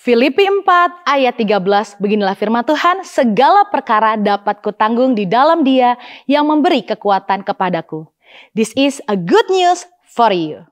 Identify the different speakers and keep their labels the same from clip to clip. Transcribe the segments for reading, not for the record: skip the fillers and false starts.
Speaker 1: Filipi 4 ayat 13, beginilah firman Tuhan, segala perkara dapat kutanggung di dalam Dia yang memberi kekuatan kepadaku. This is a good news for you.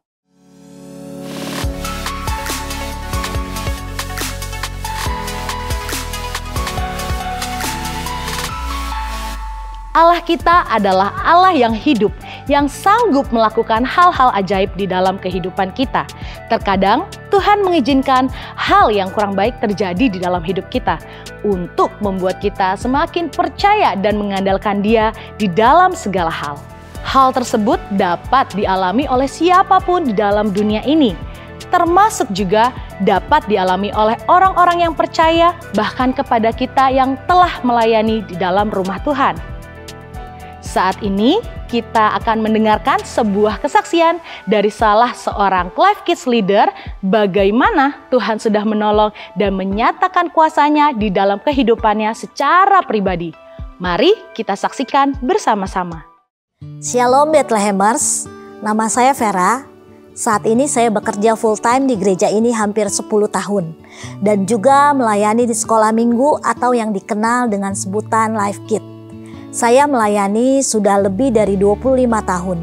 Speaker 1: Allah kita adalah Allah yang hidup, yang sanggup melakukan hal-hal ajaib di dalam kehidupan kita. Terkadang Tuhan mengizinkan hal yang kurang baik terjadi di dalam hidup kita untuk membuat kita semakin percaya dan mengandalkan Dia di dalam segala hal. Hal tersebut dapat dialami oleh siapapun di dalam dunia ini, termasuk juga dapat dialami oleh orang-orang yang percaya, bahkan kepada kita yang telah melayani di dalam rumah Tuhan. Saat ini kita akan mendengarkan sebuah kesaksian dari salah seorang Life Kids leader bagaimana Tuhan sudah menolong dan menyatakan kuasa-Nya di dalam kehidupannya secara pribadi. Mari kita saksikan bersama-sama.
Speaker 2: Shalom Bethlehemers, nama saya Vera. Saat ini saya bekerja full time di gereja ini hampir 10 tahun dan juga melayani di sekolah minggu atau yang dikenal dengan sebutan Life Kids. Saya melayani sudah lebih dari 25 tahun.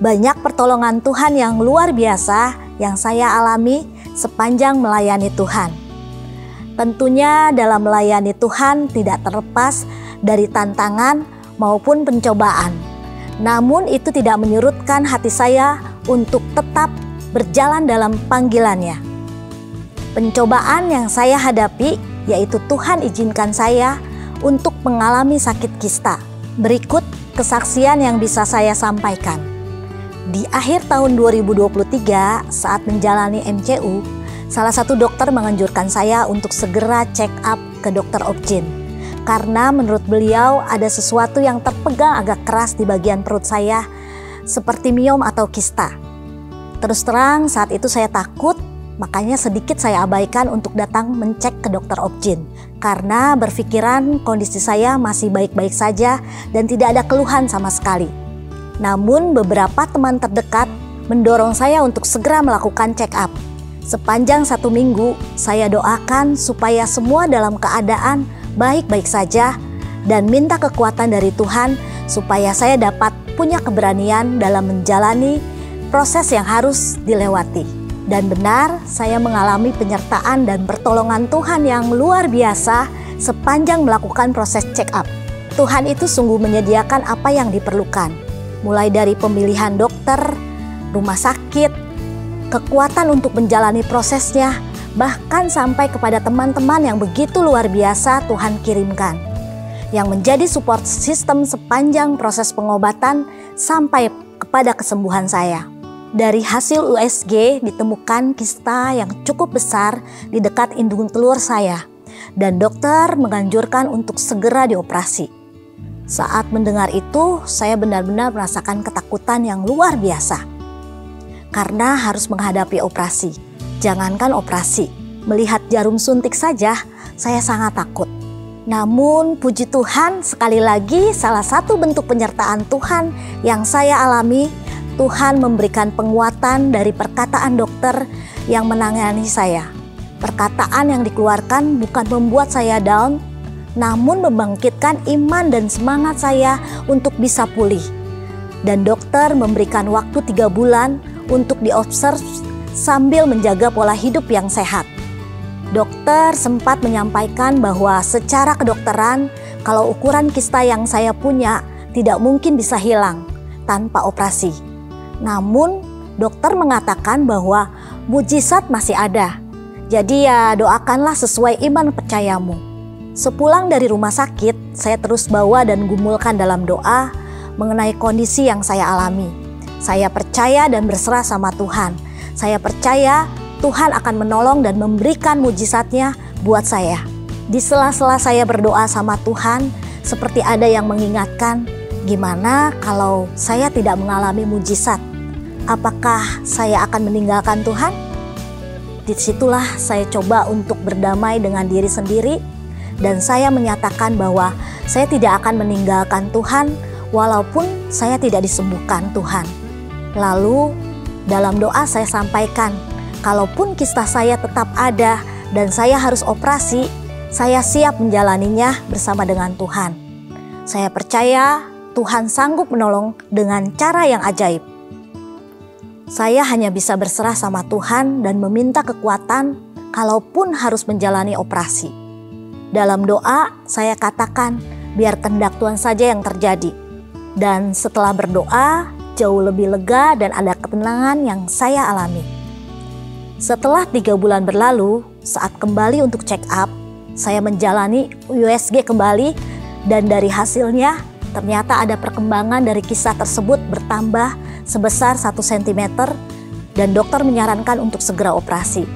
Speaker 2: Banyak pertolongan Tuhan yang luar biasa yang saya alami sepanjang melayani Tuhan. Tentunya dalam melayani Tuhan tidak terlepas dari tantangan maupun pencobaan. Namun itu tidak menyurutkan hati saya untuk tetap berjalan dalam panggilannya. Pencobaan yang saya hadapi yaitu Tuhan izinkan saya untuk mengalami sakit kista. Berikut kesaksian yang bisa saya sampaikan. Di akhir tahun 2023 saat menjalani MCU, salah satu dokter menganjurkan saya untuk segera check up ke dokter Opjin. Karena menurut beliau ada sesuatu yang terpegang agak keras di bagian perut saya, seperti miom atau kista. Terus terang saat itu saya takut, makanya sedikit saya abaikan untuk datang mencek ke dokter Opjin. Karena berpikiran kondisi saya masih baik-baik saja dan tidak ada keluhan sama sekali. Namun beberapa teman terdekat mendorong saya untuk segera melakukan check up. Sepanjang 1 minggu saya doakan supaya semua dalam keadaan baik-baik saja dan minta kekuatan dari Tuhan supaya saya dapat punya keberanian dalam menjalani proses yang harus dilewati. Dan benar, saya mengalami penyertaan dan pertolongan Tuhan yang luar biasa sepanjang melakukan proses check up. Tuhan itu sungguh menyediakan apa yang diperlukan, mulai dari pemilihan dokter, rumah sakit, kekuatan untuk menjalani prosesnya, bahkan sampai kepada teman-teman yang begitu luar biasa Tuhan kirimkan, yang menjadi support system sepanjang proses pengobatan sampai kepada kesembuhan saya. Dari hasil USG ditemukan kista yang cukup besar di dekat indung telur saya dan dokter menganjurkan untuk segera dioperasi. Saat mendengar itu, saya benar-benar merasakan ketakutan yang luar biasa karena harus menghadapi operasi. Jangankan operasi, melihat jarum suntik saja saya sangat takut. Namun puji Tuhan, sekali lagi salah satu bentuk penyertaan Tuhan yang saya alami, Tuhan memberikan penguatan dari perkataan dokter yang menangani saya. Perkataan yang dikeluarkan bukan membuat saya down, namun membangkitkan iman dan semangat saya untuk bisa pulih. Dan dokter memberikan waktu 3 bulan untuk diobserv sambil menjaga pola hidup yang sehat. Dokter sempat menyampaikan bahwa secara kedokteran, kalau ukuran kista yang saya punya tidak mungkin bisa hilang tanpa operasi. Namun dokter mengatakan bahwa mujizat masih ada. Jadi ya doakanlah sesuai iman percayamu. Sepulang dari rumah sakit, saya terus bawa dan gumulkan dalam doa mengenai kondisi yang saya alami. Saya percaya dan berserah sama Tuhan. Saya percaya Tuhan akan menolong dan memberikan mujizatnya buat saya. Di sela-sela saya berdoa sama Tuhan, seperti ada yang mengingatkan, gimana kalau saya tidak mengalami mujizat? Apakah saya akan meninggalkan Tuhan? Disitulah saya coba untuk berdamai dengan diri sendiri dan saya menyatakan bahwa saya tidak akan meninggalkan Tuhan walaupun saya tidak disembuhkan Tuhan. Lalu dalam doa saya sampaikan, kalaupun kista saya tetap ada dan saya harus operasi, saya siap menjalaninya bersama dengan Tuhan. Saya percaya Tuhan sanggup menolong dengan cara yang ajaib. Saya hanya bisa berserah sama Tuhan dan meminta kekuatan kalaupun harus menjalani operasi. Dalam doa saya katakan, biar kehendak Tuhan saja yang terjadi. Dan setelah berdoa, jauh lebih lega dan ada ketenangan yang saya alami. Setelah 3 bulan berlalu, saat kembali untuk check up, saya menjalani USG kembali dan dari hasilnya ternyata ada perkembangan dari kisah tersebut bertambah sebesar 1 cm dan dokter menyarankan untuk segera operasi.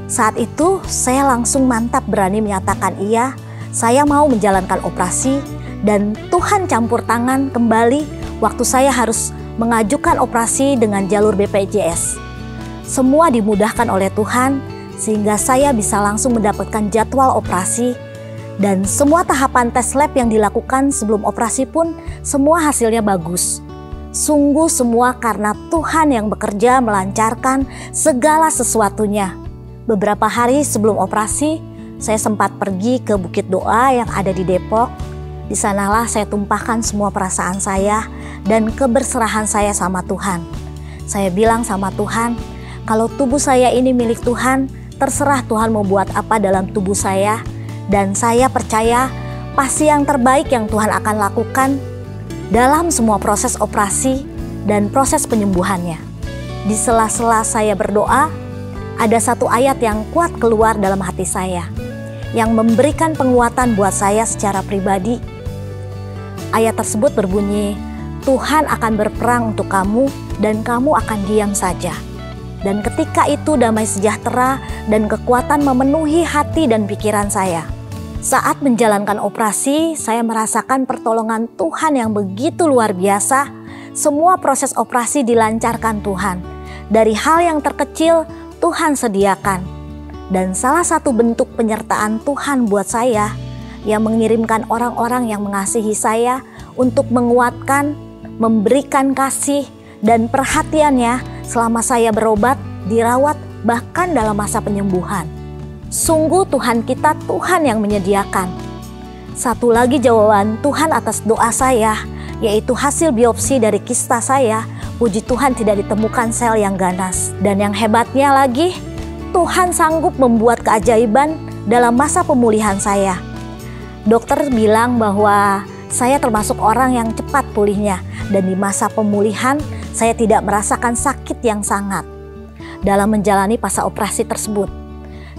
Speaker 2: Saat itu saya langsung mantap berani menyatakan iya, saya mau menjalankan operasi dan Tuhan campur tangan kembali waktu saya harus mengajukan operasi dengan jalur BPJS. Semua dimudahkan oleh Tuhan sehingga saya bisa langsung mendapatkan jadwal operasi dan semua tahapan tes lab yang dilakukan sebelum operasi pun semua hasilnya bagus. Sungguh semua karena Tuhan yang bekerja melancarkan segala sesuatunya. Beberapa hari sebelum operasi, saya sempat pergi ke Bukit Doa yang ada di Depok. Di sanalah saya tumpahkan semua perasaan saya dan keberserahan saya sama Tuhan. Saya bilang sama Tuhan, kalau tubuh saya ini milik Tuhan, terserah Tuhan mau buat apa dalam tubuh saya. Dan saya percaya pasti yang terbaik yang Tuhan akan lakukan dalam semua proses operasi dan proses penyembuhannya. Di sela-sela saya berdoa, ada satu ayat yang kuat keluar dalam hati saya, yang memberikan penguatan buat saya secara pribadi. Ayat tersebut berbunyi, Tuhan akan berperang untuk kamu dan kamu akan diam saja. Dan ketika itu damai sejahtera dan kekuatan memenuhi hati dan pikiran saya. Saat menjalankan operasi, saya merasakan pertolongan Tuhan yang begitu luar biasa. Semua proses operasi dilancarkan Tuhan. Dari hal yang terkecil, Tuhan sediakan. Dan salah satu bentuk penyertaan Tuhan buat saya, yang mengirimkan orang-orang yang mengasihi saya untuk menguatkan, memberikan kasih dan perhatiannya selama saya berobat, dirawat, bahkan dalam masa penyembuhan. Sungguh Tuhan kita Tuhan yang menyediakan. Satu lagi jawaban Tuhan atas doa saya, yaitu hasil biopsi dari kista saya. Puji Tuhan tidak ditemukan sel yang ganas. Dan yang hebatnya lagi, Tuhan sanggup membuat keajaiban dalam masa pemulihan saya. Dokter bilang bahwa saya termasuk orang yang cepat pulihnya. Dan di masa pemulihan, saya tidak merasakan sakit yang sangat dalam menjalani fase operasi tersebut.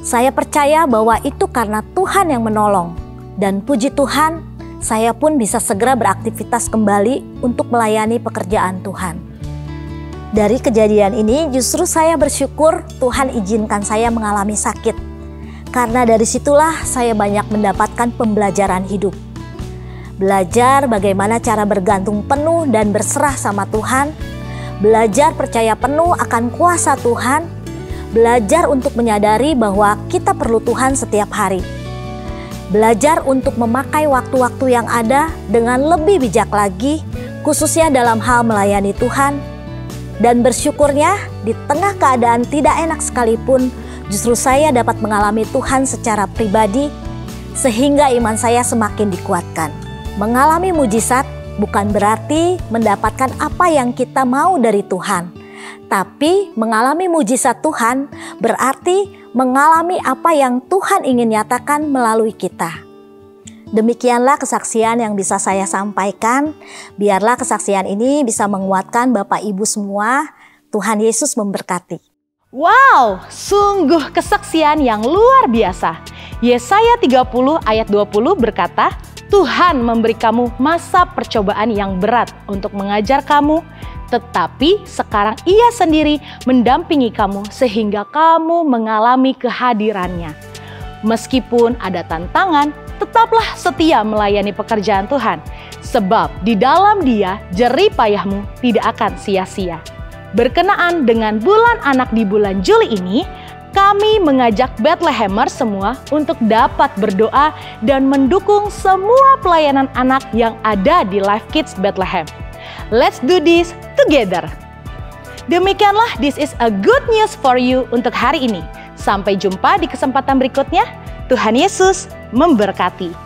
Speaker 2: Saya percaya bahwa itu karena Tuhan yang menolong. Dan puji Tuhan, saya pun bisa segera beraktivitas kembali untuk melayani pekerjaan Tuhan. Dari kejadian ini justru saya bersyukur Tuhan izinkan saya mengalami sakit. Karena dari situlah saya banyak mendapatkan pembelajaran hidup. Belajar bagaimana cara bergantung penuh dan berserah sama Tuhan. Belajar percaya penuh akan kuasa Tuhan. Belajar untuk menyadari bahwa kita perlu Tuhan setiap hari. Belajar untuk memakai waktu-waktu yang ada dengan lebih bijak lagi, khususnya dalam hal melayani Tuhan. Dan bersyukurnya di tengah keadaan tidak enak sekalipun, justru saya dapat mengalami Tuhan secara pribadi, sehingga iman saya semakin dikuatkan. Mengalami mujizat bukan berarti mendapatkan apa yang kita mau dari Tuhan. Tapi mengalami mujizat Tuhan berarti mengalami apa yang Tuhan ingin nyatakan melalui kita. Demikianlah kesaksian yang bisa saya sampaikan. Biarlah kesaksian ini bisa menguatkan Bapak Ibu semua. Tuhan Yesus memberkati.
Speaker 1: Wow, sungguh kesaksian yang luar biasa. Yesaya 30 ayat 20 berkata, Tuhan memberi kamu masa percobaan yang berat untuk mengajar kamu, tetapi sekarang Ia sendiri mendampingi kamu sehingga kamu mengalami kehadirannya. Meskipun ada tantangan, tetaplah setia melayani pekerjaan Tuhan, sebab di dalam Dia jerih payahmu tidak akan sia-sia. Berkenaan dengan bulan anak di bulan Juli ini, kami mengajak Bethlehemers semua untuk dapat berdoa dan mendukung semua pelayanan anak yang ada di Life Kids Bethlehem. Let's do this together. Demikianlah This is a Good News for You untuk hari ini. Sampai jumpa di kesempatan berikutnya. Tuhan Yesus memberkati.